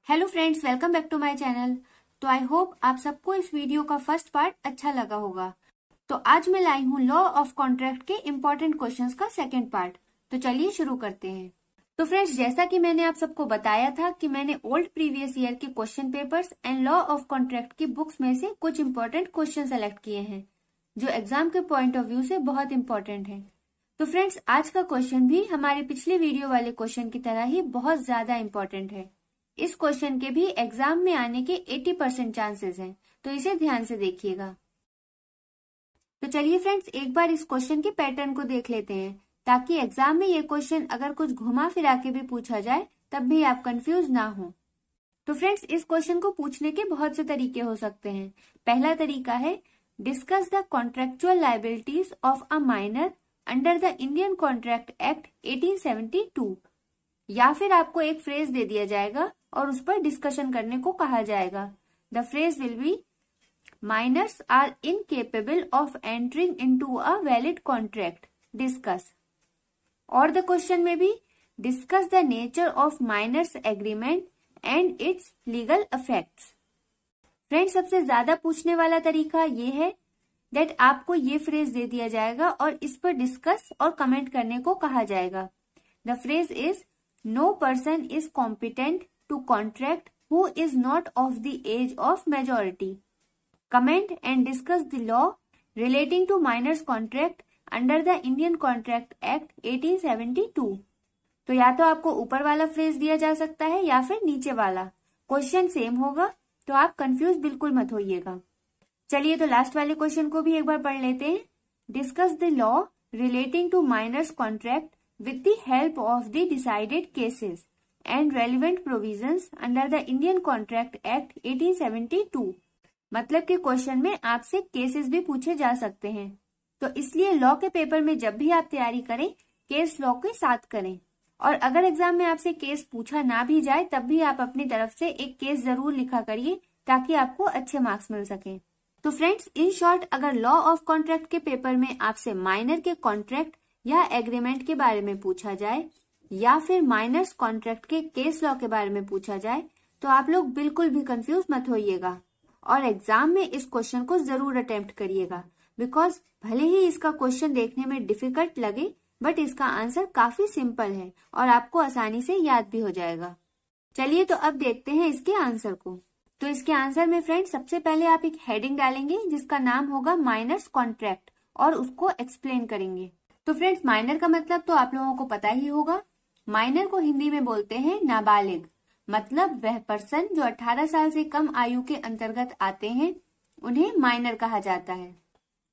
Hello friends, welcome back to my channel. तो I hope आप सबको इस वीडियो का फर्स्ट पार्ट अच्छा लगा होगा। तो आज मैं लाई हूँ लॉ ऑफ कॉन्ट्रैक्ट के इम्पोर्टेंट क्वेश्चंस का सेकंड पार्ट। तो चलिए शुरू करते हैं। तो फ्रेंड्स, जैसा कि मैंने आप सबको बताया था कि मैंने ओल्ड प्रीवियस ईयर के question papers and law of contract की बुक्स में से कुछ इंपॉर्टेंट क्वेश्चन सेलेक्ट किए हैं जो एग्जाम के पॉइंट ऑफ व्यू से बहुत इंपॉर्टेंट है। तो फ्रेंड्स, आज का क्वेश्चन भी हमारे पिछले वीडियो वाले क्वेश्चन की तरह ही बहुत ज्यादा इंपॉर्टेंट है। इस क्वेश्चन के भी एग्जाम में आने के 80% चांसेस हैं, तो इसे ध्यान से देखिएगा। तो चलिए फ्रेंड्स, एक बार इस क्वेश्चन के पैटर्न को देख लेते हैं ताकि एग्जाम में ये क्वेश्चन अगर कुछ घुमा फिरा के भी पूछा जाए तब भी आप कंफ्यूज ना हो। तो फ्रेंड्स, इस क्वेश्चन को पूछने के बहुत से तरीके हो सकते हैं। पहला तरीका है discuss the contractual liabilities of a minor under the Indian contract act 1872। या फिर आपको एक फ्रेज दे दिया जाएगा और उस पर डिस्कशन करने को कहा जाएगा। The phrase will be minors are incapable of entering into a valid contract, discuss. और द क्वेश्चन में भी discuss the nature of minors agreement and its legal effects. Friends, सबसे ज्यादा पूछने वाला तरीका ये है दैट आपको ये फ्रेज दे दिया जाएगा और इस पर डिस्कस और कमेंट करने को कहा जाएगा। The phrase is No person is competent to contract who is not of the age of majority. Comment and discuss the law relating to minors contract under the Indian Contract Act 1872. तो या तो आपको ऊपर वाला phrase दिया जा सकता है या फिर नीचे वाला। क्वेश्चन सेम होगा, तो आप कंफ्यूज बिल्कुल मत होइएगा। चलिए, तो लास्ट वाले क्वेश्चन को भी एक बार पढ़ लेते हैं। Discuss the law relating to miners contract with the help of the decided cases and relevant provisions under the Indian Contract Act 1872। मतलब कि क्वेश्चन में आपसे केसेस भी पूछे जा सकते हैं, तो इसलिए लॉ के पेपर में जब भी आप तैयारी करें केस लॉ के साथ करें। और अगर एग्जाम में आपसे केस पूछा ना भी जाए तब भी आप अपनी तरफ से एक केस जरूर लिखा करिए ताकि आपको अच्छे मार्क्स मिल सके। तो फ्रेंड्स, इन शॉर्ट, अगर लॉ ऑफ कॉन्ट्रैक्ट के पेपर में आपसे माइनर के कॉन्ट्रैक्ट या एग्रीमेंट के बारे में पूछा जाए या फिर माइनर्स कॉन्ट्रैक्ट के केस लॉ के बारे में पूछा जाए तो आप लोग बिल्कुल भी कंफ्यूज मत होइएगा और एग्जाम में इस क्वेश्चन को जरूर अटेम्प्ट करिएगा। बिकॉज भले ही इसका क्वेश्चन देखने में डिफिकल्ट लगे बट इसका आंसर काफी सिंपल है और आपको आसानी से याद भी हो जाएगा। चलिए, तो अब देखते हैं इसके आंसर को। तो इसके आंसर में फ्रेंड्स, सबसे पहले आप एक हेडिंग डालेंगे जिसका नाम होगा माइनर्स कॉन्ट्रैक्ट और उसको एक्सप्लेन करेंगे। तो फ्रेंड्स, माइनर का मतलब तो आप लोगों को पता ही होगा। माइनर को हिंदी में बोलते हैं नाबालिग, मतलब वह पर्सन जो 18 साल से कम आयु के अंतर्गत आते हैं उन्हें माइनर कहा जाता है।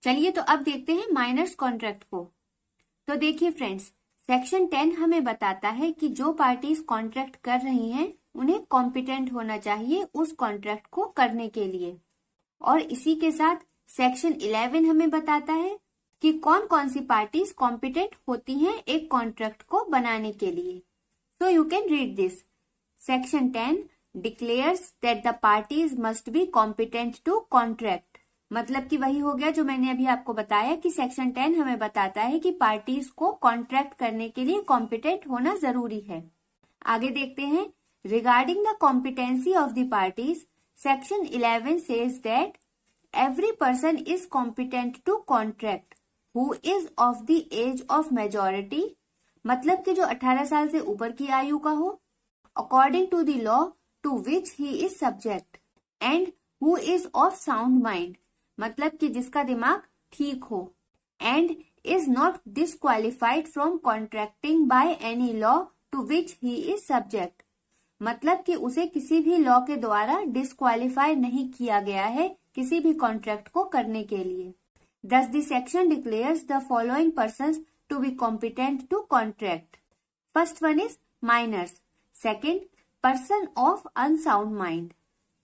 चलिए, तो अब देखते हैं माइनर्स कॉन्ट्रैक्ट को। तो देखिए फ्रेंड्स, सेक्शन 10 हमें बताता है कि जो पार्टीज कॉन्ट्रैक्ट कर रही हैं उन्हें कॉम्पिटेंट होना चाहिए उस कॉन्ट्रैक्ट को करने के लिए। और इसी के साथ सेक्शन 11 हमें बताता है कि कौन कौन सी पार्टीज कॉम्पिटेंट होती हैं एक कॉन्ट्रैक्ट को बनाने के लिए। So you can read this. Section 10 declares that the parties must be competent to contract. मतलब कि वही हो गया जो मैंने अभी आपको बताया कि सेक्शन 10 हमें बताता है कि पार्टीज को कॉन्ट्रैक्ट करने के लिए कॉम्पिटेंट होना जरूरी है। आगे देखते हैं। Regarding the competency of the parties, section 11 says that every person is competent to contract Who is of the age of majority, मतलब कि जो 18 साल से ऊपर की आयु का हो, according to the law to which he is subject, and who is of sound mind, मतलब कि जिसका दिमाग ठीक हो, and is not disqualified from contracting by any law to which he is subject, मतलब कि उसे किसी भी लॉ के द्वारा डिस्क्वालीफाई नहीं किया गया है किसी भी कॉन्ट्रैक्ट को करने के लिए। Thus, the section declares the following persons to be competent to contract. First one is minors. Second, person of unsound mind.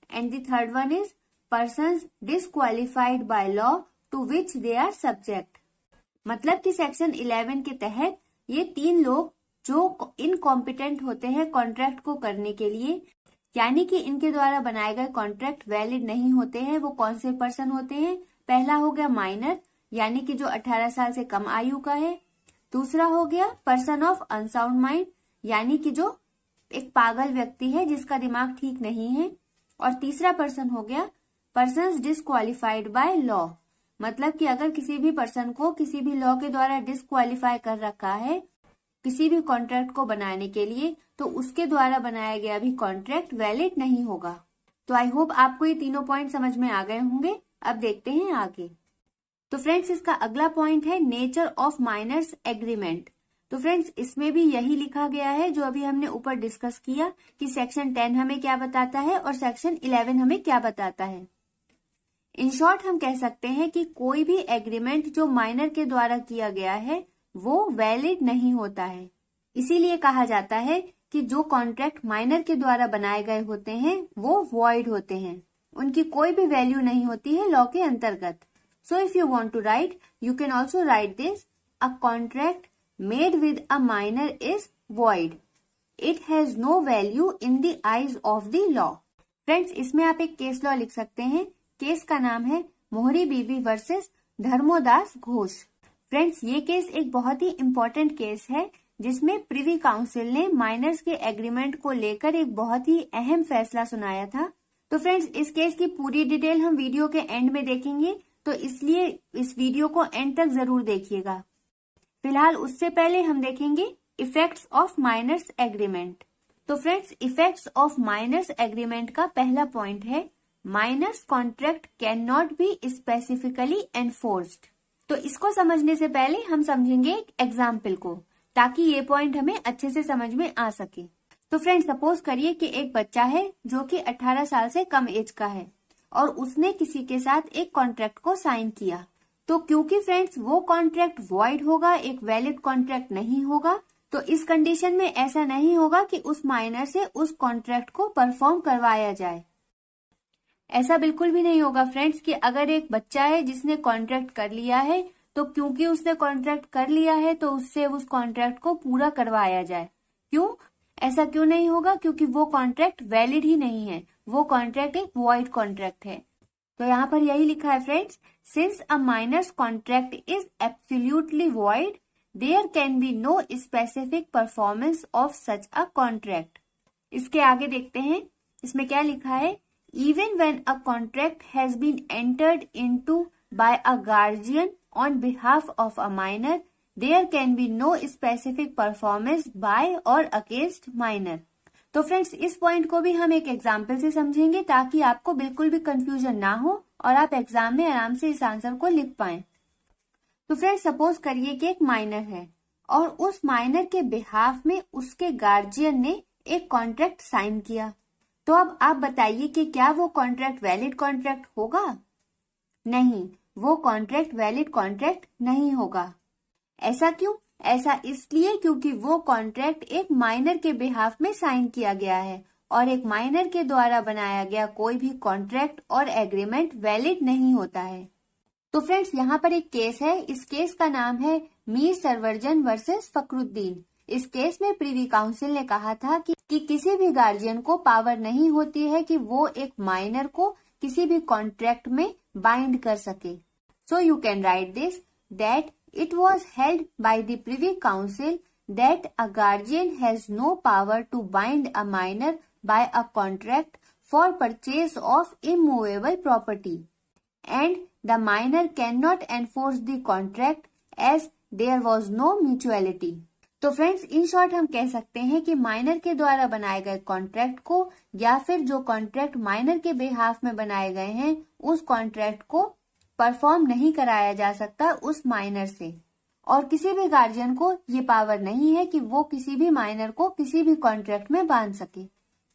And the third one is persons disqualified by law to which they are subject. मतलब कि section 11 के तहत ये तीन लोग जो incompetent होते हैं कॉन्ट्रैक्ट को करने के लिए, यानी कि इनके द्वारा बनाए गए कॉन्ट्रैक्ट वैलिड नहीं होते हैं, वो कौन से पर्सन होते हैं। पहला हो गया माइनर, यानी कि जो 18 साल से कम आयु का है। दूसरा हो गया पर्सन ऑफ अनसाउंड माइंड, यानी कि जो एक पागल व्यक्ति है जिसका दिमाग ठीक नहीं है। और तीसरा पर्सन हो गया पर्सन्स डिसक्वालिफाइड बाय लॉ, मतलब कि अगर किसी भी पर्सन को किसी भी लॉ के द्वारा डिसक्वालिफाई कर रखा है किसी भी कॉन्ट्रैक्ट को बनाने के लिए, तो उसके द्वारा बनाया गया भी कॉन्ट्रैक्ट वैलिड नहीं होगा। तो आई होप आपको ये तीनों पॉइंट समझ में आ गए होंगे। अब देखते हैं आगे। तो फ्रेंड्स इसका अगला पॉइंट है नेचर ऑफ माइनर्स एग्रीमेंट। तो फ्रेंड्स इसमें भी यही लिखा गया है जो अभी हमने ऊपर डिस्कस किया कि सेक्शन 10 हमें क्या बताता है और सेक्शन 11 हमें क्या बताता है। इन शॉर्ट हम कह सकते हैं कि कोई भी एग्रीमेंट जो माइनर के द्वारा किया गया है वो वैलिड नहीं होता है। इसीलिए कहा जाता है कि जो कॉन्ट्रैक्ट माइनर के द्वारा बनाए गए होते हैं वो वॉइड होते हैं, उनकी कोई भी वैल्यू नहीं होती है लॉ के अंतर्गत। So if you want to write, you can also write this, a contract made with a minor is void, it has no value in the eyes of the law. Friends इसमें आप एक case law लिख सकते हैं। Case का नाम है मोहरी बीबी वर्सेस धर्मोदास घोष। फ्रेंड्स ये केस एक बहुत ही इम्पोर्टेंट केस है जिसमें प्रिवी काउंसिल ने माइनर्स के एग्रीमेंट को लेकर एक बहुत ही अहम फैसला सुनाया था। तो फ्रेंड्स इस केस की पूरी डिटेल हम वीडियो के एंड में देखेंगे, तो इसलिए इस वीडियो को एंड तक जरूर देखिएगा। फिलहाल उससे पहले हम देखेंगे इफेक्ट्स ऑफ माइनर्स एग्रीमेंट। तो friends effects of minors agreement का पहला पॉइंट है minors contract can not be specifically enforced. तो इसको समझने से पहले हम समझेंगे एक एग्जाम्पल को, ताकि ये पॉइंट हमें अच्छे से समझ में आ सके। तो फ्रेंड्स सपोज करिए कि एक बच्चा है जो कि 18 साल से कम एज का है और उसने किसी के साथ एक कॉन्ट्रैक्ट को साइन किया। तो क्योंकि फ्रेंड्स वो कॉन्ट्रैक्ट वॉइड होगा, एक वैलिड कॉन्ट्रैक्ट नहीं होगा, तो इस कंडीशन में ऐसा नहीं होगा कि उस माइनर से उस कॉन्ट्रैक्ट को परफॉर्म करवाया जाए। ऐसा बिल्कुल भी नहीं होगा फ्रेंड्स कि अगर एक बच्चा है जिसने कॉन्ट्रैक्ट कर लिया है तो क्योंकि उसने कॉन्ट्रैक्ट कर लिया है तो उससे उस कॉन्ट्रैक्ट को पूरा करवाया जाए। क्यों? ऐसा क्यों नहीं होगा? क्योंकि वो कॉन्ट्रैक्ट वैलिड ही नहीं है, वो कॉन्ट्रैक्ट एक वॉइड कॉन्ट्रैक्ट है। तो यहाँ पर यही लिखा है friends, since a miners contract is absolutely void there can be no specific performance of such a contract. इसके आगे देखते हैं इसमें क्या लिखा है, even when a contract has been entered into by a guardian on behalf of a minor, there can be no specific performance by or against minor। तो friends इस पॉइंट को भी हम एक एग्जाम्पल से समझेंगे ताकि आपको बिल्कुल भी कंफ्यूजन ना हो और आप एग्जाम में आराम से इस आंसर को लिख पाएं। तो फ्रेंड्स सपोज करिए कि एक माइनर है और उस माइनर के बिहाफ में उसके गार्जियन ने एक कॉन्ट्रैक्ट साइन किया। तो अब आप बताइए कि क्या वो कॉन्ट्रैक्ट वैलिड कॉन्ट्रैक्ट होगा? नहीं, वो कॉन्ट्रैक्ट वैलिड कॉन्ट्रैक्ट नहीं होगा। ऐसा क्यों? ऐसा इसलिए क्योंकि वो कॉन्ट्रैक्ट एक माइनर के बिहाफ में साइन किया गया है और एक माइनर के द्वारा बनाया गया कोई भी कॉन्ट्रैक्ट और एग्रीमेंट वैलिड नहीं होता है। तो फ्रेंड्स यहाँ पर एक केस है, इस केस का नाम है मीर सरवरजन वर्सेस फखरुद्दीन। इस केस में प्रिवी काउंसिल ने कहा था कि किसी भी गार्जियन को पावर नहीं होती है कि वो एक माइनर को किसी भी कॉन्ट्रैक्ट में बाइंड कर सके। So you can write this, that it was held by the privy council that a guardian has no power to bind a minor by a contract for purchase of immovable property and the minor can not enforce the contract as there was no mutuality. तो friends in short हम कह सकते हैं कि minor के द्वारा बनाए गए कॉन्ट्रैक्ट को या फिर जो कॉन्ट्रैक्ट माइनर के बिहाफ में बनाए गए हैं उस कॉन्ट्रैक्ट को परफॉर्म नहीं कराया जा सकता उस माइनर से, और किसी भी गार्जियन को ये पावर नहीं है कि वो किसी भी माइनर को किसी भी कॉन्ट्रैक्ट में बांध सके।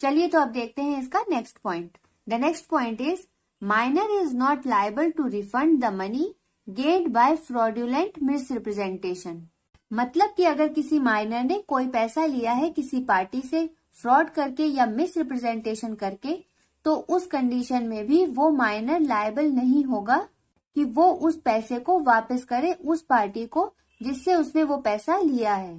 चलिए तो अब देखते हैं इसका next point. The next point is minor is not liable to refund the money gained by fraudulent misrepresentation. मतलब कि अगर किसी माइनर ने कोई पैसा लिया है किसी पार्टी से फ्रॉड करके या मिस रिप्रेजेंटेशन करके, तो उस कंडीशन में भी वो माइनर लायबल नहीं होगा कि वो उस पैसे को वापस करे उस पार्टी को जिससे उसने वो पैसा लिया है।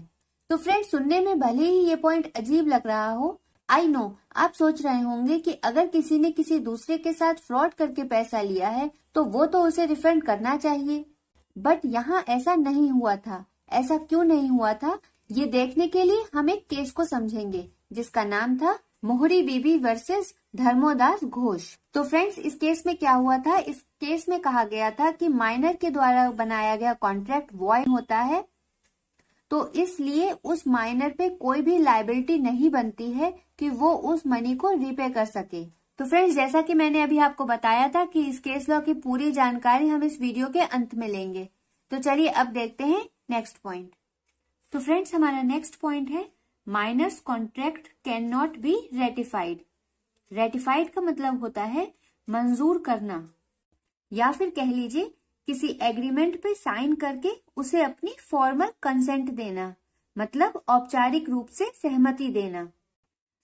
तो फ्रेंड्स सुनने में भले ही ये पॉइंट अजीब लग रहा हो, आई नो आप सोच रहे होंगे कि अगर किसी ने किसी दूसरे के साथ फ्रॉड करके पैसा लिया है तो वो तो उसे रिफंड करना चाहिए, बट यहाँ ऐसा नहीं हुआ था। ऐसा क्यों नहीं हुआ था ये देखने के लिए हम एक केस को समझेंगे। जिसका नाम था मोहरी बीबी वर्सेस धर्मोदास घोष। तो फ्रेंड्स, इस केस में क्या हुआ था, इस केस में कहा गया था कि माइनर के द्वारा बनाया गया कॉन्ट्रैक्ट वॉइड होता है, तो इसलिए उस माइनर पे कोई भी लायबिलिटी नहीं बनती है कि वो उस मनी को रीपे कर सके। तो फ्रेंड्स, जैसा कि मैंने अभी आपको बताया था कि इस केस लॉ की पूरी जानकारी हम इस वीडियो के अंत में लेंगे। तो चलिए अब देखते हैं नेक्स्ट पॉइंट। तो फ्रेंड्स, हमारा नेक्स्ट पॉइंट है minors contract can not be ratified. Ratified का मतलब होता है मंजूर करना, या फिर कह लीजिए किसी एग्रीमेंट पे साइन करके उसे अपनी फॉर्मल कंसेंट देना, मतलब औपचारिक रूप से सहमति देना।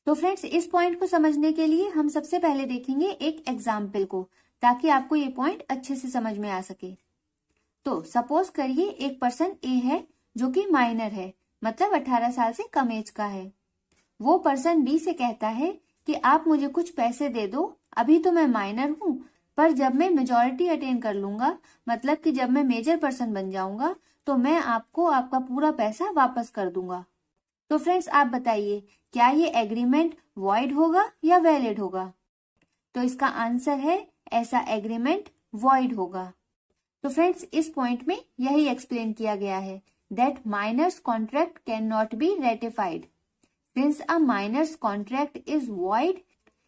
तो फ्रेंड्स, इस पॉइंट को समझने के लिए हम सबसे पहले देखेंगे एक एग्जाम्पल को, ताकि आपको ये पॉइंट अच्छे से समझ में आ सके। तो सपोज करिए एक पर्सन ए है जो कि माइनर है, मतलब 18 साल से कम एज का है। वो पर्सन बी से कहता है कि आप मुझे कुछ पैसे दे दो, अभी तो मैं माइनर हूँ, पर जब मैं मेजॉरिटी अटेन कर लूंगा, मतलब कि जब मैं मेजर पर्सन बन जाऊंगा, तो मैं आपको आपका पूरा पैसा वापस कर दूंगा। तो फ्रेंड्स, आप बताइए क्या ये एग्रीमेंट वॉइड होगा या वैलिड होगा? तो इसका आंसर है ऐसा एग्रीमेंट वॉइड होगा। तो फ्रेंड्स, इस पॉइंट में यही एक्सप्लेन किया गया है that minor's contract can not be ratified. Since a miners contract is void,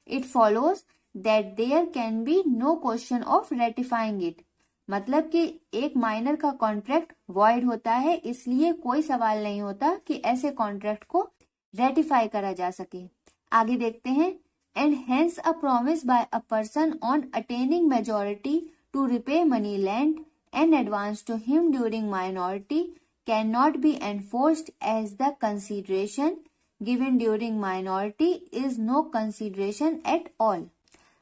it follows that there can be no question of ratifying it. मतलब कि एक माइनर का कॉन्ट्रैक्ट वॉइड होता है, इसलिए कोई सवाल नहीं होता कि ऐसे कॉन्ट्रैक्ट को रेटिफाई करा जा सके। आगे देखते हैं। And hence a promise by a person on attaining majority to repay money lent and advance to him during minority can not be enforced as the consideration given during minority is no consideration at all.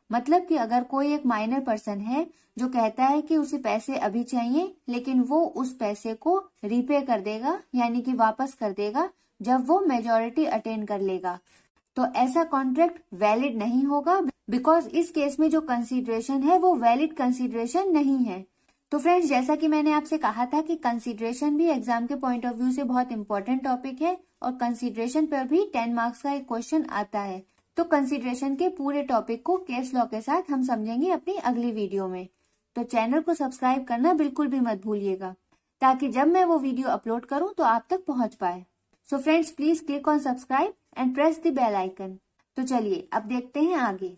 मतलब कि अगर कोई एक minor person है जो कहता है कि उसे पैसे अभी चाहिए, लेकिन वो उस पैसे को रीपे कर देगा, यानी कि वापस कर देगा जब वो मेजॉरिटी अटेन कर लेगा, तो ऐसा कॉन्ट्रैक्ट वैलिड नहीं होगा, बिकॉज इस केस में जो कंसीडरेशन है वो वैलिड कंसीडरेशन नहीं है। तो फ्रेंड्स, जैसा कि मैंने आपसे कहा था कि कंसीडरेशन भी एग्जाम के पॉइंट ऑफ व्यू से बहुत इंपॉर्टेंट टॉपिक है, और कंसीडरेशन पर भी 10 मार्क्स का एक क्वेश्चन आता है। तो कंसीडरेशन के पूरे टॉपिक को केस लॉ के साथ हम समझेंगे अपनी अगली वीडियो में। तो चैनल को सब्सक्राइब करना बिल्कुल भी मत भूलिएगा, ताकि जब मैं वो वीडियो अपलोड करूं तो आप तक पहुंच पाए। So friends, please click on subscribe and press the bell icon. तो चलिए अब देखते हैं आगे।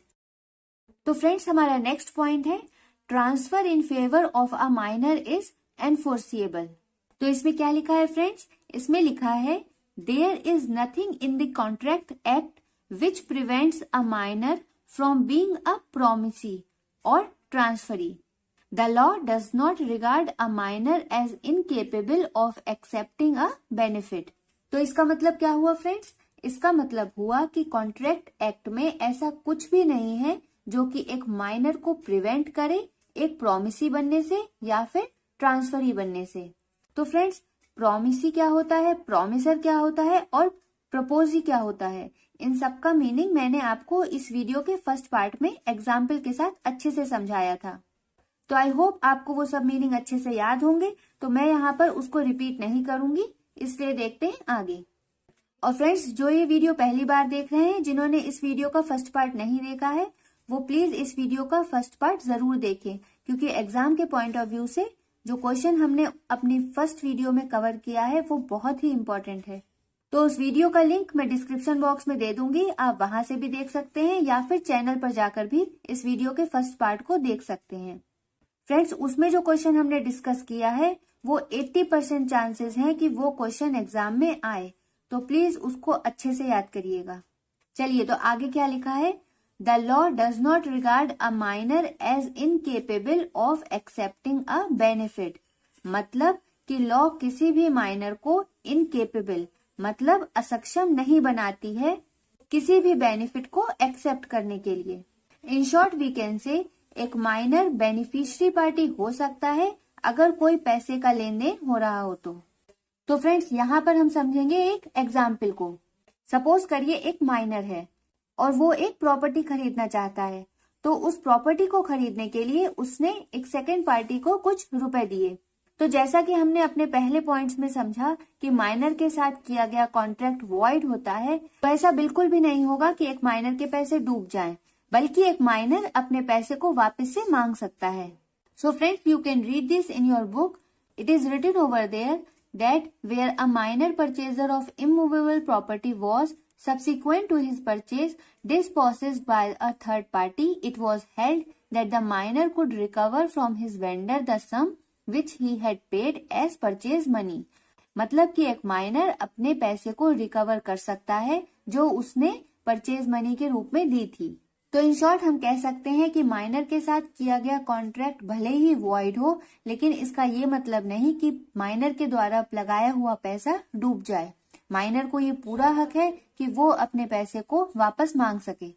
तो फ्रेंड्स, हमारा नेक्स्ट पॉइंट है transfer in favour of a minor is enforceable. तो इसमें क्या लिखा है फ्रेंड्स? इसमें लिखा है there is nothing in the contract act which prevents a minor from being a promisee or transferee. The law does not regard a minor as incapable of accepting a benefit. तो इसका मतलब क्या हुआ friends? इसका मतलब हुआ कि contract act में ऐसा कुछ भी नहीं है जो कि एक माइनर को प्रिवेंट करे एक प्रोमिसी बनने से या फिर ट्रांसफरी बनने से। तो फ्रेंड्स, प्रोमिसी क्या होता है, प्रोमिसर क्या होता है और प्रपोजी क्या होता है, इन सब का मीनिंग मैंने आपको इस वीडियो के फर्स्ट पार्ट में एग्जाम्पल के साथ अच्छे से समझाया था। तो आई होप आपको वो सब मीनिंग अच्छे से याद होंगे, तो मैं यहाँ पर उसको रिपीट नहीं करूंगी, इसलिए देखते हैं आगे। और फ्रेंड्स, जो ये वीडियो पहली बार देख रहे हैं, जिन्होंने इस वीडियो का फर्स्ट पार्ट नहीं देखा है, वो प्लीज इस वीडियो का फर्स्ट पार्ट जरूर देखें, क्योंकि एग्जाम के पॉइंट ऑफ व्यू से जो क्वेश्चन हमने अपनी फर्स्ट वीडियो में कवर किया है वो बहुत ही इम्पोर्टेंट है। तो उस वीडियो का लिंक मैं डिस्क्रिप्शन बॉक्स में दे दूंगी, आप वहां से भी देख सकते हैं या फिर चैनल पर जाकर भी इस वीडियो के फर्स्ट पार्ट को देख सकते हैं। फ्रेंड्स, उसमें जो क्वेश्चन हमने डिस्कस किया है वो 80% चांसेस हैं कि वो क्वेश्चन एग्जाम में आए, तो प्लीज उसको अच्छे से याद करिएगा। चलिए, तो आगे क्या लिखा है? The law does not regard a minor as incapable of accepting a benefit. मतलब कि लॉ किसी भी माइनर को इनकेपेबल मतलब असक्षम नहीं बनाती है किसी भी बेनिफिट को एक्सेप्ट करने के लिए। इन शॉर्ट वी कैन से एक माइनर बेनिफिशियरी पार्टी हो सकता है अगर कोई पैसे का लेन देन हो रहा हो तो फ्रेंड्स, यहाँ पर हम समझेंगे एक एग्जाम्पल को। सपोज करिए एक माइनर है और वो एक प्रॉपर्टी खरीदना चाहता है, तो उस प्रॉपर्टी को खरीदने के लिए उसने एक सेकेंड पार्टी को कुछ रुपए दिए। तो जैसा कि हमने अपने पहले पॉइंट्स में समझा कि माइनर के साथ किया गया कॉन्ट्रैक्ट वॉइड होता है, तो ऐसा बिल्कुल भी नहीं होगा कि एक माइनर के पैसे डूब जाएं, बल्कि एक माइनर अपने पैसे को वापस से मांग सकता है। So friends, you can read this in your book. It is written over there that where a minor purchaser of immovable property was subsequent to his purchase dispossessed by a third party, it was held that the minor could recover from his vendor the sum which he had paid as purchase money. मतलब कि एक minor अपने पैसे को recover कर सकता है जो उसने परचेज मनी के रूप में दी थी। तो इन शॉर्ट हम कह सकते हैं कि माइनर के साथ किया गया कॉन्ट्रैक्ट भले ही वॉइड हो, लेकिन इसका ये मतलब नहीं कि माइनर के द्वारा लगाया हुआ पैसा डूब जाए। माइनर को ये पूरा हक है कि वो अपने पैसे को वापस मांग सके।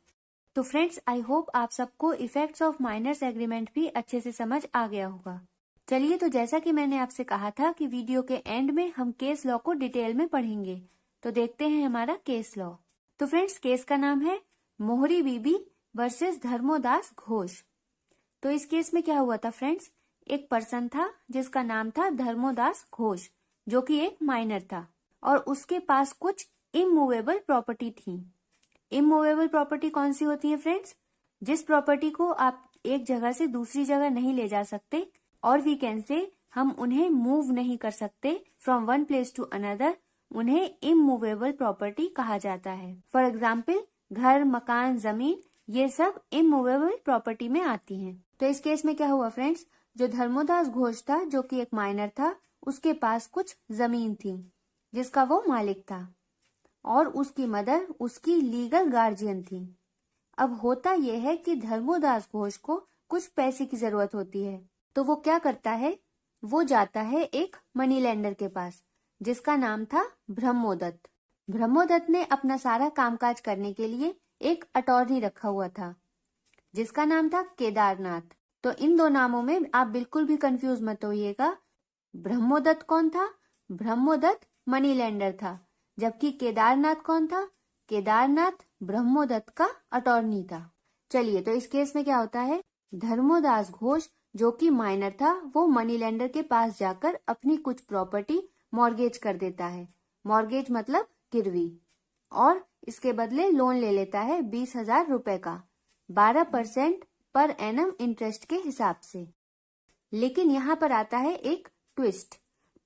तो फ्रेंड्स, आई होप आप सबको इफेक्ट्स ऑफ माइनर्स एग्रीमेंट भी अच्छे से समझ आ गया होगा। चलिए, तो जैसा कि मैंने आपसे कहा था कि वीडियो के एंड में हम केस लॉ को डिटेल में पढ़ेंगे, तो देखते हैं हमारा केस लॉ। तो फ्रेंड्स, केस का नाम है मोहरी बीबी वर्सेस धर्मोदास घोष। तो इस केस में क्या हुआ था फ्रेंड्स, एक पर्सन था जिसका नाम था धर्मोदास घोष, जो कि एक माइनर था और उसके पास कुछ इमूवेबल प्रॉपर्टी थी। इमूवेबल प्रॉपर्टी कौन सी होती है फ्रेंड्स? जिस प्रॉपर्टी को आप एक जगह से दूसरी जगह नहीं ले जा सकते, और वी कैन से हम उन्हें मूव नहीं कर सकते from one place to another, उन्हें इमूवेबल प्रॉपर्टी कहा जाता है। फॉर एग्जाम्पल, घर, मकान, जमीन, ये सब इमूवेबल प्रॉपर्टी में आती हैं। तो इस केस में क्या हुआ फ्रेंड्स, जो धर्मोदास घोष था जो कि एक माइनर था, उसके पास कुछ जमीन थी जिसका वो मालिक था और उसकी मदर उसकी लीगल गार्जियन थी। अब होता यह है कि धर्मोदास घोष को कुछ पैसे की जरूरत होती है, तो वो क्या करता है, वो जाता है एक मनी लेंडर के पास जिसका नाम था ब्रह्मोदत्त। ब्रह्मोदत्त ने अपना सारा कामकाज करने के लिए एक अटॉर्नी रखा हुआ था जिसका नाम था केदारनाथ। तो इन दो नामों में आप बिल्कुल भी कंफ्यूज मत होइएगा। ब्रह्मोदत्त कौन था? ब्रह्मोदत्त मनी लेंडर था, जबकि केदारनाथ कौन था? केदारनाथ ब्रह्मोदत्त का अटॉर्नी था। चलिए, तो इस केस में क्या होता है, धर्मोदास घोष जो कि माइनर था, वो मनी लेंडर के पास जाकर अपनी कुछ प्रॉपर्टी मॉर्गेज कर देता है। मॉर्गेज मतलब गिरवी, और इसके बदले लोन ले लेता है 20,000 रुपए का 12% पर एनम इंटरेस्ट के हिसाब से। लेकिन यहाँ पर आता है एक ट्विस्ट।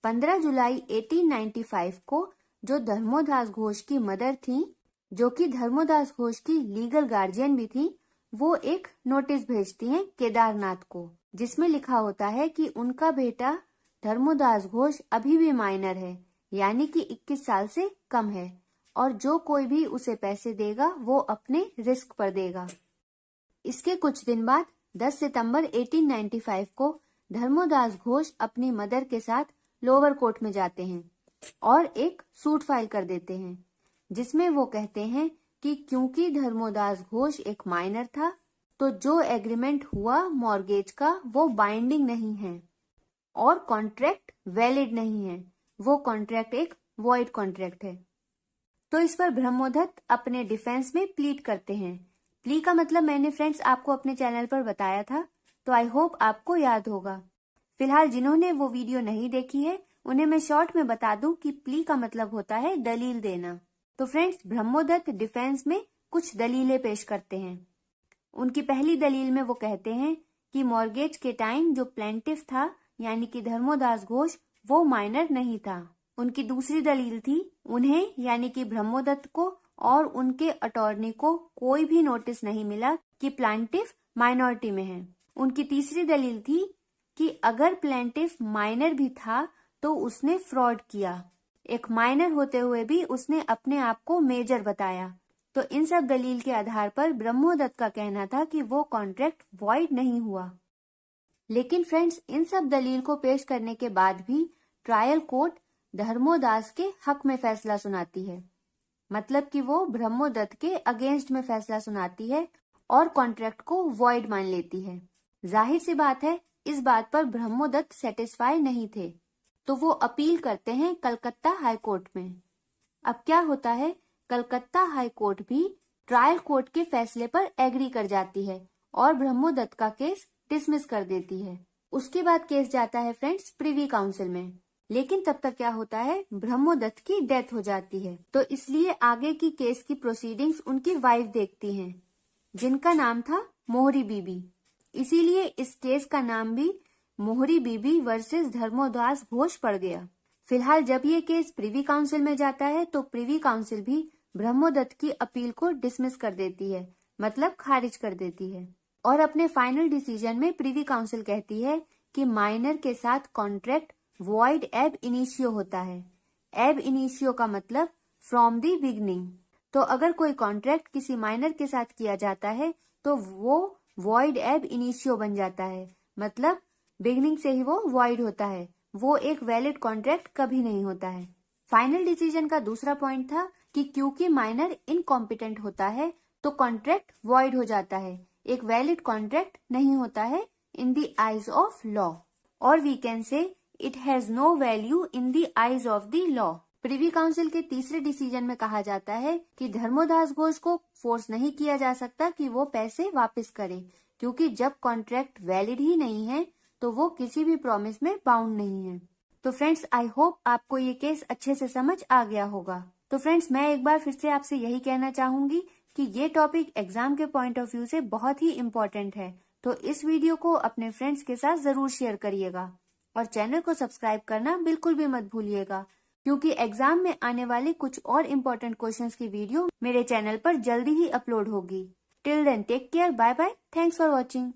15 जुलाई 1895 को जो धर्मोदास घोष की मदर थी, जो कि धर्मोदास घोष की लीगल गार्जियन भी थी, वो एक नोटिस भेजती हैं केदारनाथ को, जिसमें लिखा होता है कि उनका बेटा धर्मोदास घोष अभी भी माइनर है, यानी कि 21 साल से कम है, और जो कोई भी उसे पैसे देगा वो अपने रिस्क पर देगा। इसके कुछ दिन बाद 10 सितंबर 1895 को धर्मोदास घोष अपनी मदर के साथ लोअर कोर्ट में जाते हैं और एक सूट फाइल कर देते हैं जिसमें वो कहते हैं कि क्योंकि धर्मोदास घोष एक माइनर था, तो जो एग्रीमेंट हुआ मॉर्गेज का वो बाइंडिंग नहीं है और कॉन्ट्रैक्ट वैलिड नहीं है, वो कॉन्ट्रैक्ट एक वॉइड कॉन्ट्रैक्ट है। तो इस पर ब्रह्मोदत्त अपने डिफेंस में प्लीड करते हैं। प्ली का मतलब मैंने फ्रेंड्स आपको अपने चैनल पर बताया था, तो आई होप आपको याद होगा। फिलहाल जिन्होंने वो वीडियो नहीं देखी है उन्हें मैं शॉर्ट में बता दूं कि प्ली का मतलब होता है दलील देना। तो फ्रेंड्स, ब्रह्मोदत्त डिफेंस में कुछ दलीलें पेश करते हैं। उनकी पहली दलील में वो कहते हैं कि मॉर्गेज के टाइम जो प्लेंटिफ था यानी कि धर्मोदास घोष, वो माइनर नहीं था। उनकी दूसरी दलील थी, उन्हें यानी कि ब्रह्मोदत्त को और उनके अटॉर्नी को कोई भी नोटिस नहीं मिला कि प्लेंटिफ माइनॉरिटी में है। उनकी तीसरी दलील थी कि अगर प्लेंटिफ माइनर भी था तो उसने फ्रॉड किया, एक माइनर होते हुए भी उसने अपने आप को मेजर बताया। तो इन सब दलील के आधार पर ब्रह्मोदत्त का कहना था कि वो कॉन्ट्रैक्ट वॉइड नहीं हुआ। लेकिन फ्रेंड्स, इन सब दलील को पेश करने के बाद भी ट्रायल कोर्ट धर्मोदास के हक में फैसला सुनाती है, मतलब कि वो ब्रह्मोदत्त के अगेंस्ट में फैसला सुनाती है और कॉन्ट्रैक्ट को वॉइड मान लेती है। जाहिर सी बात है, इस बात पर ब्रह्मोदत्त सेटिस्फाई नहीं थे, तो वो अपील करते हैं कलकत्ता हाई कोर्ट में। अब क्या होता है, कलकत्ता हाई कोर्ट भी ट्रायल कोर्ट के फैसले पर एग्री कर जाती है और ब्रह्मोदत्त का केस डिसमिस कर देती है। उसके बाद केस जाता है फ्रेंड्स प्रिवी काउंसिल में, लेकिन तब तक क्या होता है, ब्रह्मोदत्त की डेथ हो जाती है। तो इसलिए आगे की केस की प्रोसीडिंग्स उनकी वाइफ देखती हैं, जिनका नाम था मोहरी बीबी। इसीलिए इस केस का नाम भी मोहरी बीबी वर्सेस धर्मोदास घोष पड़ गया। फिलहाल जब ये केस प्रिवी काउंसिल में जाता है तो प्रिवी काउंसिल भी ब्रह्मोदत्त की अपील को डिसमिस कर देती है, मतलब खारिज कर देती है। और अपने फाइनल डिसीजन में प्रिवी काउंसिल कहती है कि माइनर के साथ कॉन्ट्रैक्ट वॉइड एब इनिशियो होता है। एब इनिशियो का मतलब फ्रॉम दी बिगनिंग। तो अगर कोई कॉन्ट्रैक्ट किसी माइनर के साथ किया जाता है तो वो वॉइड एब इनिशियो बन जाता है, मतलब बिगनिंग से ही वो वॉइड होता है, वो एक वैलिड कॉन्ट्रैक्ट कभी नहीं होता है। फाइनल डिसीजन का दूसरा पॉइंट था कि क्योंकि माइनर इनकॉम्पिटेंट होता है तो कॉन्ट्रैक्ट वॉइड हो जाता है, एक वैलिड कॉन्ट्रैक्ट नहीं होता है in the eyes of law, और we can say it has no value in the eyes of the law. Privy council के तीसरे डिसीजन में कहा जाता है कि धर्मोदास घोष को फोर्स नहीं किया जा सकता कि वो पैसे वापस करे, क्योंकि जब कॉन्ट्रैक्ट वैलिड ही नहीं है तो वो किसी भी प्रॉमिस में बाउंड नहीं है। तो फ्रेंड्स, आई होप आपको ये केस अच्छे से समझ आ गया होगा। तो फ्रेंड्स, मैं एक बार फिर से आपसे यही कहना चाहूंगी कि ये टॉपिक एग्जाम के पॉइंट ऑफ व्यू से बहुत ही इम्पोर्टेंट है, तो इस वीडियो को अपने फ्रेंड्स के साथ जरूर शेयर करिएगा और चैनल को सब्सक्राइब करना बिल्कुल भी मत भूलिएगा, क्योंकि एग्जाम में आने वाले कुछ और इम्पोर्टेंट क्वेश्चंस की वीडियो मेरे चैनल पर जल्दी ही अपलोड होगी। Till then take care, bye bye, thanks for watching.